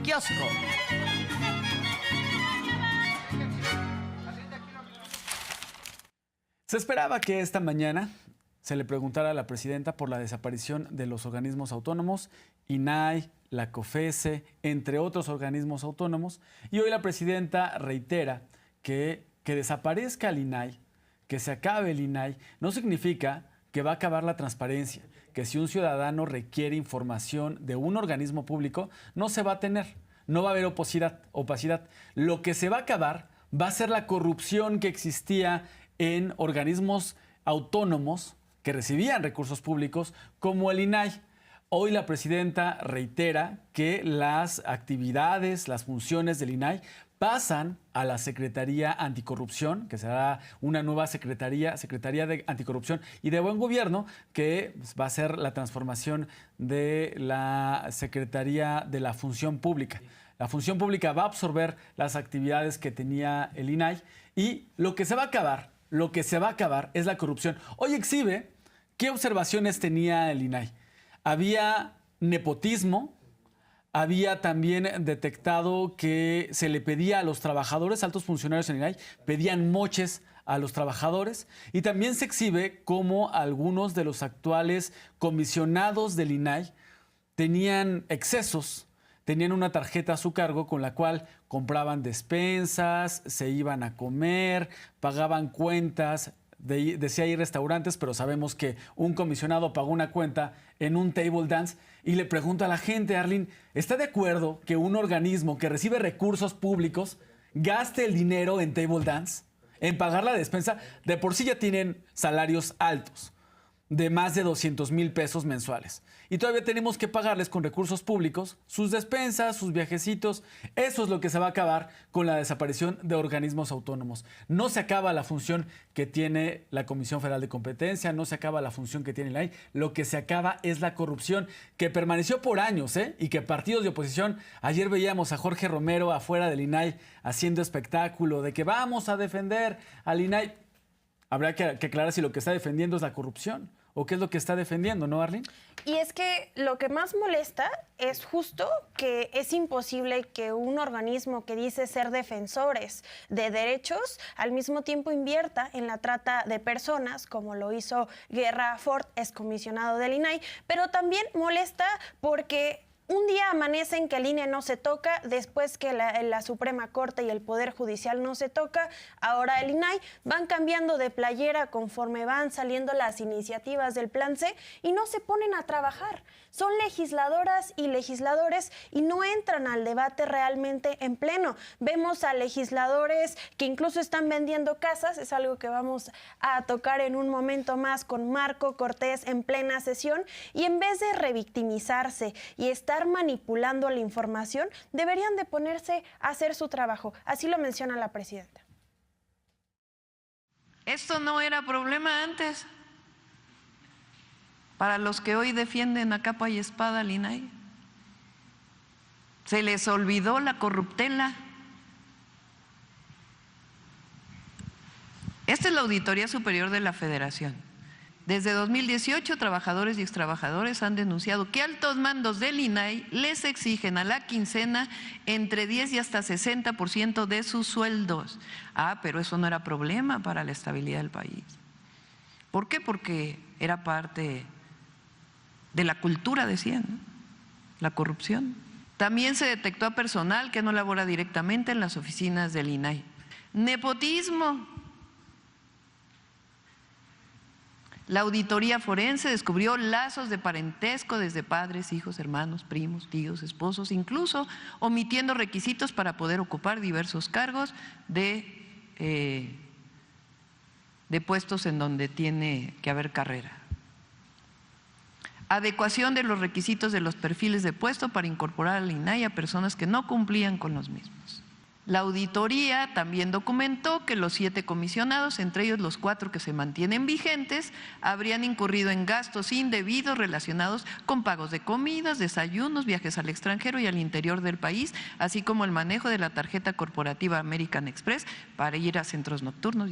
al kiosco. Se esperaba que esta mañana se le preguntara a la presidenta por la desaparición de los organismos autónomos, INAI, la COFESE, entre otros organismos autónomos, y hoy la presidenta reitera que desaparezca el INAI, que se acabe el INAI, no significa que va a acabar la transparencia, que si un ciudadano requiere información de un organismo público, no se va a tener, no va a haber opacidad. Lo que se va a acabar va a ser la corrupción que existía en organismos autónomos que recibían recursos públicos como el INAI. Hoy la presidenta reitera que las actividades, las funciones del INAI pasan a la Secretaría Anticorrupción, que será una nueva Secretaría de Anticorrupción y de Buen Gobierno, que va a ser la transformación de la Secretaría de la Función Pública. La Función Pública va a absorber las actividades que tenía el INAI y lo que se va a acabar es la corrupción. Hoy exhibe qué observaciones tenía el INAI. Había nepotismo, había también detectado que se le pedía a los trabajadores, altos funcionarios en el INAI, pedían moches a los trabajadores, y también se exhibe cómo algunos de los actuales comisionados del INAI tenían excesos, tenían una tarjeta a su cargo con la cual compraban despensas, se iban a comer, pagaban cuentas. Decía hay restaurantes, pero sabemos que un comisionado pagó una cuenta en un table dance y le pregunto a la gente, Arlene, ¿está de acuerdo que un organismo que recibe recursos públicos gaste el dinero en table dance, en pagar la despensa? De por sí ya tienen salarios altos, de más de 200,000 pesos mensuales. Y todavía tenemos que pagarles con recursos públicos sus despensas, sus viajecitos. Eso es lo que se va a acabar con la desaparición de organismos autónomos. No se acaba la función que tiene la Comisión Federal de Competencia, no se acaba la función que tiene la INAI. Lo que se acaba es la corrupción, que permaneció por años, y que partidos de oposición, ayer veíamos a Jorge Romero afuera del INAI haciendo espectáculo de que vamos a defender al INAI. Habrá que aclarar si lo que está defendiendo es la corrupción o qué es lo que está defendiendo, ¿no, Arlene? Y es que lo que más molesta es justo que es imposible que un organismo que dice ser defensores de derechos al mismo tiempo invierta en la trata de personas, como lo hizo Guerra Fort, excomisionado del INAI, pero también molesta porque un día amanecen que el INE no se toca, después que la Suprema Corte y el Poder Judicial no se toca, ahora el INAI, van cambiando de playera conforme van saliendo las iniciativas del Plan C y no se ponen a trabajar. Son legisladoras y legisladores y no entran al debate realmente en pleno. Vemos a legisladores que incluso están vendiendo casas, es algo que vamos a tocar en un momento más con Marco Cortés en plena sesión, y en vez de revictimizarse y estar manipulando la información, deberían de ponerse a hacer su trabajo. Así lo menciona la presidenta. Esto no era problema antes para los que hoy defienden a capa y espada al INAI. Se les olvidó la corruptela. Esta es la Auditoría Superior de la Federación. Desde 2018, trabajadores y extrabajadores han denunciado que altos mandos del INAI les exigen a la quincena entre 10 y hasta 60% de sus sueldos. Pero eso no era problema para la estabilidad del país. ¿Por qué? Porque era parte de la cultura, decían, ¿no? La corrupción. También se detectó a personal que no labora directamente en las oficinas del INAI. Nepotismo. La auditoría forense descubrió lazos de parentesco desde padres, hijos, hermanos, primos, tíos, esposos, incluso omitiendo requisitos para poder ocupar diversos cargos de puestos en donde tiene que haber carrera. Adecuación de los requisitos de los perfiles de puesto para incorporar al INAI a personas que no cumplían con los mismos. La auditoría también documentó que los 7 comisionados, entre ellos los 4 que se mantienen vigentes, habrían incurrido en gastos indebidos relacionados con pagos de comidas, desayunos, viajes al extranjero y al interior del país, así como el manejo de la tarjeta corporativa American Express para ir a centros nocturnos.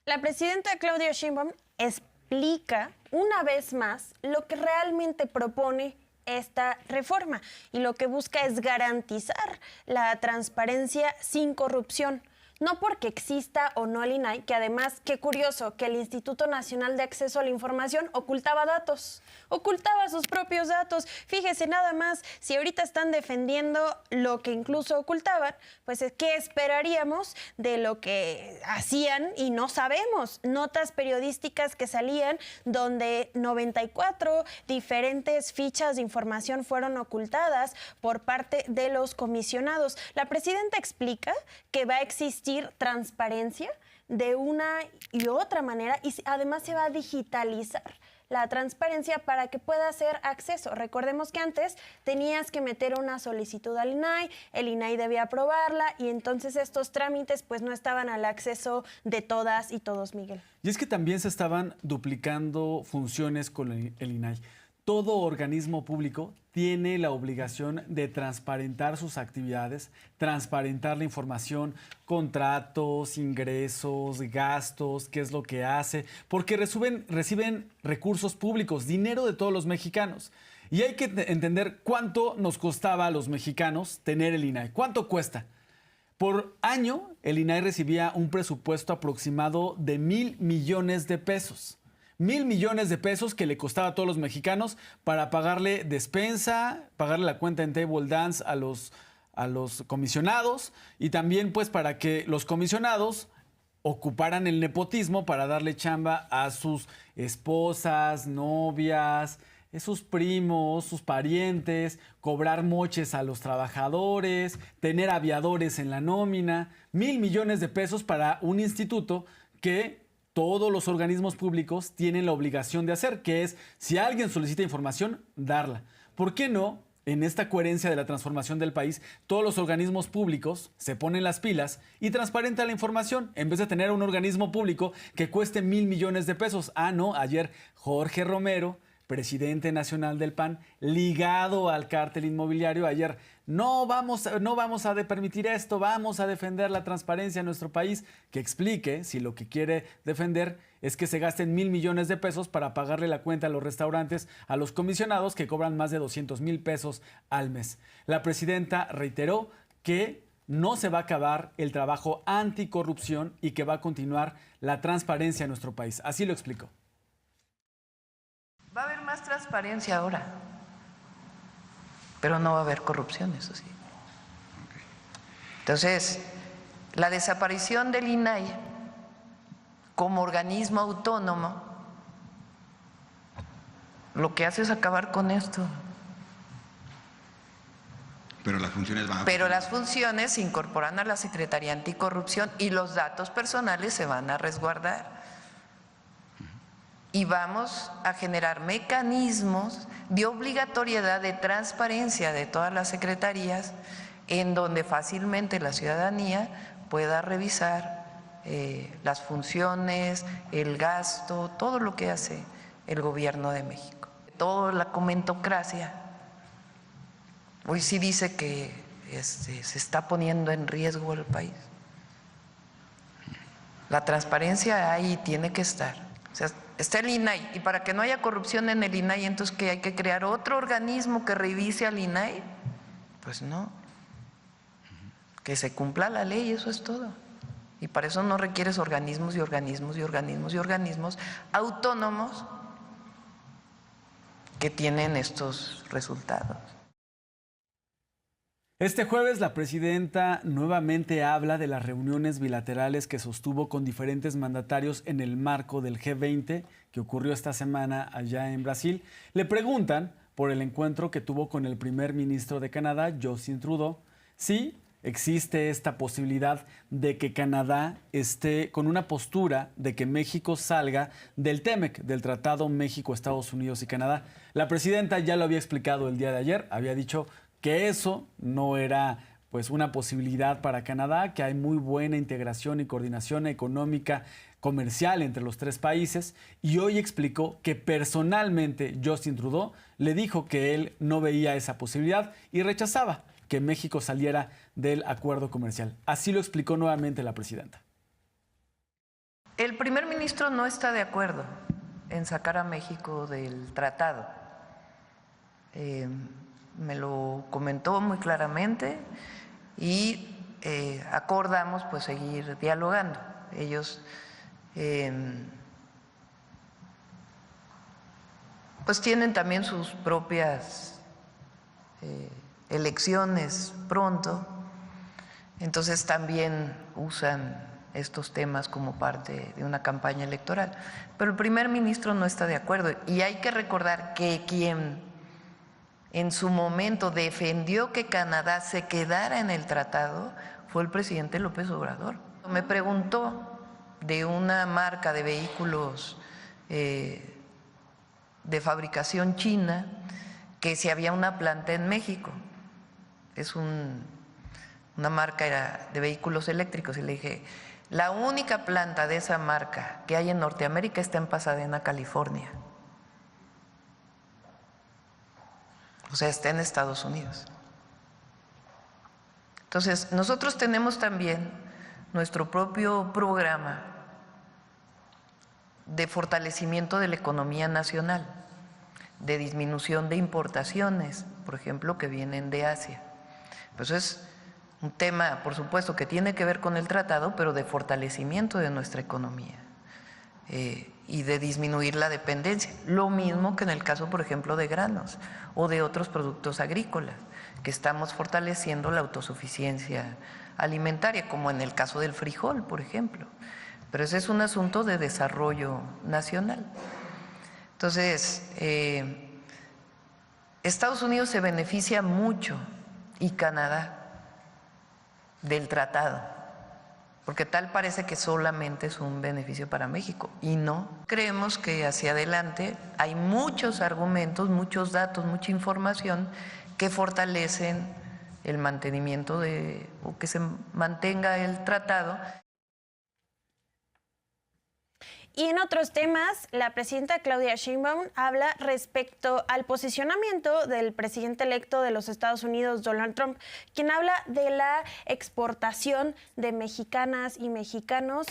La presidenta Claudia Sheinbaum explica una vez más lo que realmente propone esta reforma y lo que busca es garantizar la transparencia sin corrupción. No porque exista o no el INAI, que además, qué curioso, que el Instituto Nacional de Acceso a la Información ocultaba datos, ocultaba sus propios datos. Fíjese nada más, si ahorita están defendiendo lo que incluso ocultaban, pues ¿qué esperaríamos de lo que hacían? Y no sabemos. Notas periodísticas que salían donde 94 diferentes fichas de información fueron ocultadas por parte de los comisionados. La presidenta explica que va a existir transparencia de una y otra manera y además se va a digitalizar la transparencia para que pueda hacer acceso. Recordemos que antes tenías que meter una solicitud al INAI, el INAI debía aprobarla y entonces estos trámites pues no estaban al acceso de todas y todos, Miguel. Y es que también se estaban duplicando funciones con el INAI. Todo organismo público tiene la obligación de transparentar sus actividades, transparentar la información, contratos, ingresos, gastos, qué es lo que hace, porque reciben recursos públicos, dinero de todos los mexicanos. Y hay que entender cuánto nos costaba a los mexicanos tener el INAI, cuánto cuesta. Por año, el INAI recibía un presupuesto aproximado de 1,000 millones de pesos. 1,000 millones de pesos que le costaba a todos los mexicanos para pagarle despensa, pagarle la cuenta en table dance a los comisionados y también pues para que los comisionados ocuparan el nepotismo para darle chamba a sus esposas, novias, sus primos, sus parientes, cobrar moches a los trabajadores, tener aviadores en la nómina. 1,000 millones de pesos para un instituto que todos los organismos públicos tienen la obligación de hacer, que es, si alguien solicita información, darla. ¿Por qué no, en esta coherencia de la transformación del país, todos los organismos públicos se ponen las pilas y transparentan la información, en vez de tener un organismo público que cueste 1,000 millones de pesos? Ah, no, ayer Jorge Romero, presidente nacional del PAN, ligado al cártel inmobiliario, ayer, no vamos a permitir esto, vamos a defender la transparencia en nuestro país, que explique si lo que quiere defender es que se gasten 1,000 millones de pesos para pagarle la cuenta a los restaurantes, a los comisionados que cobran más de 200,000 pesos al mes. La presidenta reiteró que no se va a acabar el trabajo anticorrupción y que va a continuar la transparencia en nuestro país. Así lo explicó. Va a haber más transparencia ahora, pero no va a haber corrupción, eso sí. Entonces, la desaparición del INAI como organismo autónomo lo que hace es acabar con esto. Pero las funciones van a... Pero las funciones se incorporan a la Secretaría Anticorrupción y los datos personales se van a resguardar. Y vamos a generar mecanismos de obligatoriedad de transparencia de todas las secretarías en donde fácilmente la ciudadanía pueda revisar las funciones, el gasto, todo lo que hace el gobierno de México. Toda la comentocracia hoy sí dice que se está poniendo en riesgo el país. La transparencia ahí tiene que estar. O sea, está el INAI y para que no haya corrupción en el INAI, entonces ¿qué hay que crear otro organismo que revise al INAI? Pues no, que se cumpla la ley, eso es todo. Y para eso no requieres organismos y organismos y organismos y organismos autónomos que tienen estos resultados. Este jueves la presidenta nuevamente habla de las reuniones bilaterales que sostuvo con diferentes mandatarios en el marco del G20 que ocurrió esta semana allá en Brasil. Le preguntan por el encuentro que tuvo con el primer ministro de Canadá, Justin Trudeau. Sí, existe esta posibilidad de que Canadá esté con una postura de que México salga del TEMEC, del Tratado México, Estados Unidos y Canadá. La presidenta ya lo había explicado el día de ayer, había dicho que eso no era pues una posibilidad para Canadá, que hay muy buena integración y coordinación económica, comercial entre los tres países, y hoy explicó que personalmente Justin Trudeau le dijo que él no veía esa posibilidad y rechazaba que México saliera del acuerdo comercial. Así lo explicó nuevamente la presidenta. El primer ministro no está de acuerdo en sacar a México del tratado. me lo comentó muy claramente y acordamos pues seguir dialogando. Ellos pues tienen también sus propias elecciones pronto, entonces también usan estos temas como parte de una campaña electoral. Pero el primer ministro no está de acuerdo y hay que recordar que quien en su momento defendió que Canadá se quedara en el tratado fue el presidente López Obrador. Me preguntó de una marca de vehículos de fabricación china que si había una planta en México. Es una marca de vehículos eléctricos y le dije, la única planta de esa marca que hay en Norteamérica está en Pasadena, California. O sea, está en Estados Unidos. Entonces, nosotros tenemos también nuestro propio programa de fortalecimiento de la economía nacional, de disminución de importaciones, por ejemplo, que vienen de Asia. Pues es un tema, por supuesto, que tiene que ver con el tratado, pero de fortalecimiento de nuestra economía y de disminuir la dependencia. Lo mismo que en el caso, por ejemplo, de granos o de otros productos agrícolas, que estamos fortaleciendo la autosuficiencia alimentaria, como en el caso del frijol, por ejemplo. Pero ese es un asunto de desarrollo nacional. Entonces, Estados Unidos se beneficia mucho y Canadá del tratado, porque tal parece que solamente es un beneficio para México y no. Creemos que hacia adelante hay muchos argumentos, muchos datos, mucha información que fortalecen el mantenimiento o que se mantenga el tratado. Y en otros temas, la presidenta Claudia Sheinbaum habla respecto al posicionamiento del presidente electo de los Estados Unidos, Donald Trump, quien habla de la exportación de mexicanas y mexicanos,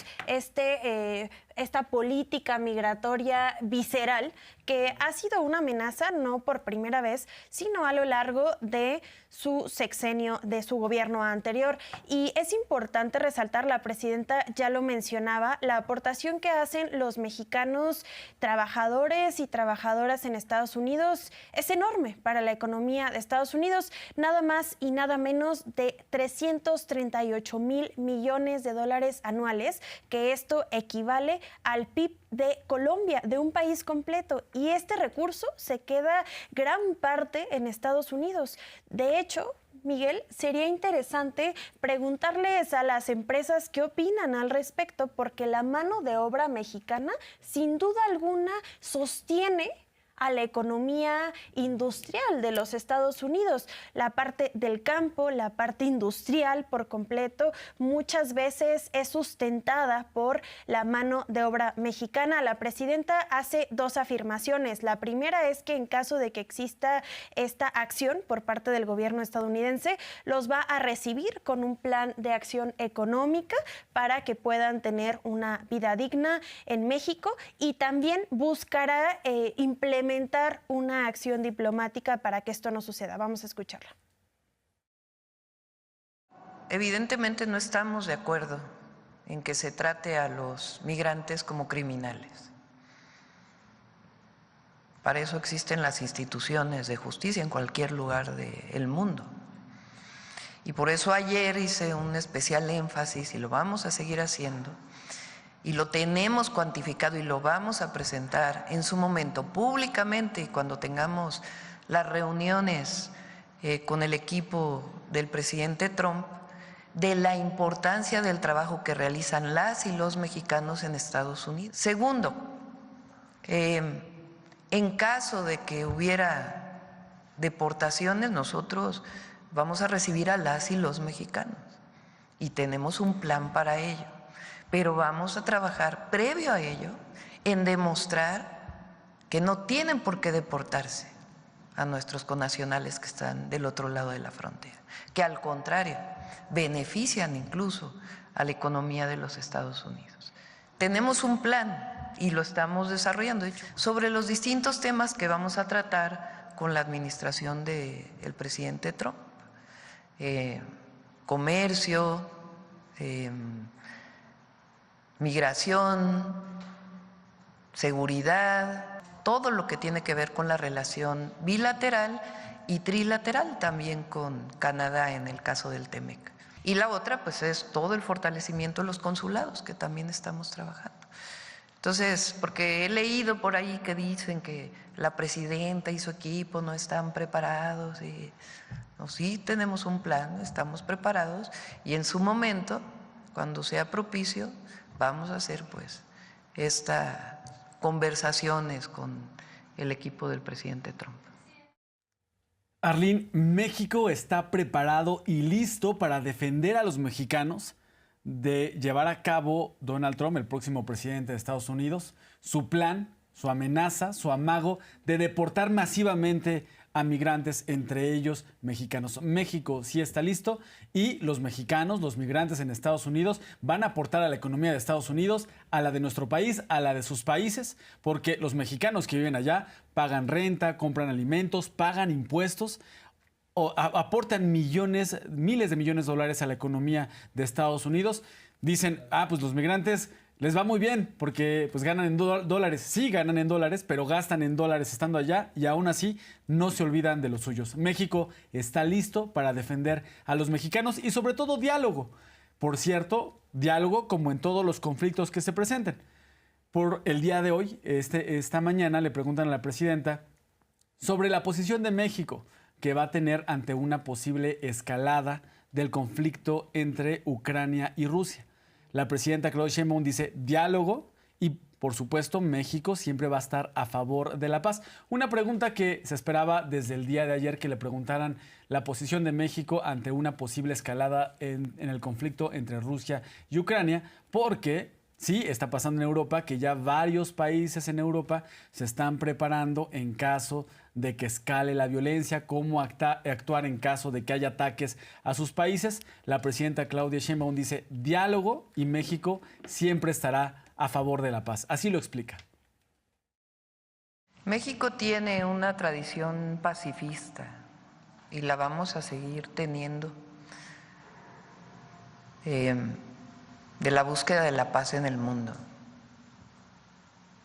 esta política migratoria visceral que ha sido una amenaza no por primera vez, sino a lo largo de su sexenio, de su gobierno anterior. Y es importante resaltar, la presidenta ya lo mencionaba, la aportación que hacen los mexicanos trabajadores y trabajadoras en Estados Unidos es enorme para la economía de Estados Unidos, nada más y nada menos de 338,000 millones de dólares anuales, que esto equivale al PIB de Colombia, de un país completo, y este recurso se queda gran parte en Estados Unidos. De hecho, Miguel, sería interesante preguntarles a las empresas qué opinan al respecto, porque la mano de obra mexicana, sin duda alguna, sostiene a la economía industrial de los Estados Unidos. La parte del campo, la parte industrial por completo, muchas veces es sustentada por la mano de obra mexicana. La presidenta hace dos afirmaciones. La primera es que en caso de que exista esta acción por parte del gobierno estadounidense, los va a recibir con un plan de acción económica para que puedan tener una vida digna en México, y también buscará implementar una acción diplomática para que esto no suceda. Vamos a escucharla. Evidentemente no estamos de acuerdo en que se trate a los migrantes como criminales. Para eso existen las instituciones de justicia en cualquier lugar del mundo. Y por eso ayer hice un especial énfasis, y lo vamos a seguir haciendo, y lo tenemos cuantificado y lo vamos a presentar en su momento públicamente, y cuando tengamos las reuniones con el equipo del presidente Trump, de la importancia del trabajo que realizan las y los mexicanos en Estados Unidos. Segundo, en caso de que hubiera deportaciones, nosotros vamos a recibir a las y los mexicanos y tenemos un plan para ello. Pero vamos a trabajar previo a ello en demostrar que no tienen por qué deportarse a nuestros connacionales que están del otro lado de la frontera, que al contrario, benefician incluso a la economía de los Estados Unidos. Tenemos un plan y lo estamos desarrollando sobre los distintos temas que vamos a tratar con la administración del presidente Trump. Comercio, migración, seguridad, todo lo que tiene que ver con la relación bilateral y trilateral también con Canadá en el caso del TEMEC. Y la otra pues es todo el fortalecimiento de los consulados que también estamos trabajando. Entonces, porque he leído por ahí que dicen que la presidenta y su equipo no están preparados. Y, no, sí tenemos un plan, estamos preparados y en su momento, cuando sea propicio, vamos a hacer pues estas conversaciones con el equipo del presidente Trump. Arlene, ¿México está preparado y listo para defender a los mexicanos de llevar a cabo Donald Trump, el próximo presidente de Estados Unidos, su plan, su amenaza, su amago de deportar masivamente a migrantes, entre ellos mexicanos? México sí está listo y los mexicanos, los migrantes en Estados Unidos, van a aportar a la economía de Estados Unidos, a la de nuestro país, a la de sus países, porque los mexicanos que viven allá pagan renta, compran alimentos, pagan impuestos, o aportan miles de millones de dólares a la economía de Estados Unidos. Dicen, pues los migrantes les va muy bien porque pues ganan en dólares. Sí, ganan en dólares, pero gastan en dólares estando allá y aún así no se olvidan de los suyos. México está listo para defender a los mexicanos y sobre todo diálogo. Por cierto, diálogo como en todos los conflictos que se presenten. Por el día de hoy, esta mañana, le preguntan a la presidenta sobre la posición de México que va a tener ante una posible escalada del conflicto entre Ucrania y Rusia. La presidenta Claudia Sheinbaum dice diálogo y, por supuesto, México siempre va a estar a favor de la paz. Una pregunta que se esperaba desde el día de ayer, que le preguntaran la posición de México ante una posible escalada en el conflicto entre Rusia y Ucrania, porque sí, está pasando en Europa, que ya varios países en Europa se están preparando en caso de que escale la violencia, cómo actuar en caso de que haya ataques a sus países. La presidenta Claudia Sheinbaum dice diálogo y México siempre estará a favor de la paz. Así lo explica. México tiene una tradición pacifista y la vamos a seguir teniendo. De la búsqueda de la paz en el mundo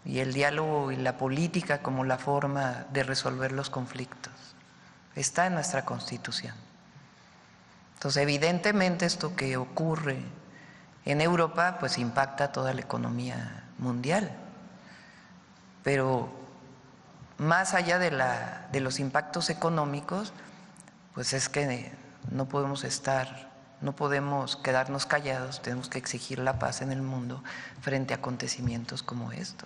y el diálogo y la política como la forma de resolver los conflictos. Está en nuestra Constitución. Entonces, evidentemente, esto que ocurre en Europa, pues impacta a toda la economía mundial. Pero más allá de los impactos económicos, pues es que no podemos quedarnos callados, tenemos que exigir la paz en el mundo frente a acontecimientos como estos.